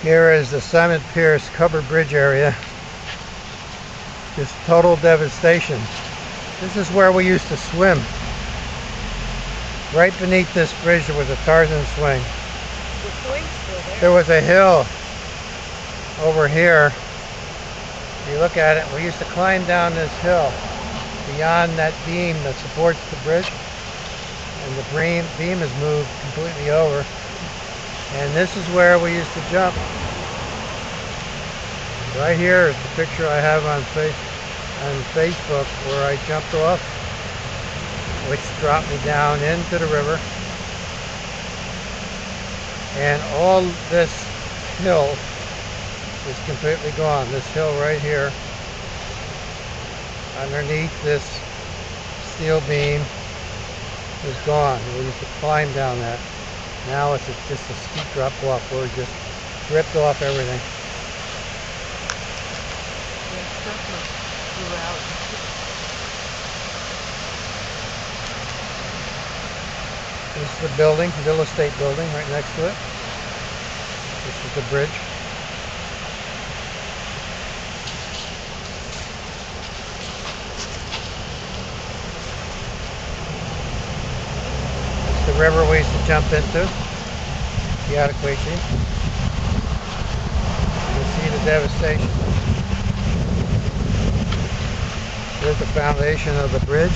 Here is the Simon Pearse covered bridge area. Just total devastation. This is where we used to swim. Right beneath this bridge there was a Tarzan swing. The swing's still there. There was a hill over here. If you look at it, we used to climb down this hill beyond that beam that supports the bridge. And the beam has moved completely over. And this is where we used to jump. Right here is the picture I have on Facebook where I jumped off, which dropped me down into the river. And all this hill is completely gone. This hill right here, underneath this steel beam, is gone. We used to climb down that. Now it's just a steep drop off where we just ripped off everything. This is the building, Villa State building right next to it. This is the bridge. It's the river we used to jump into, the Adequacy. You can see the devastation. Here's the foundation of the bridge.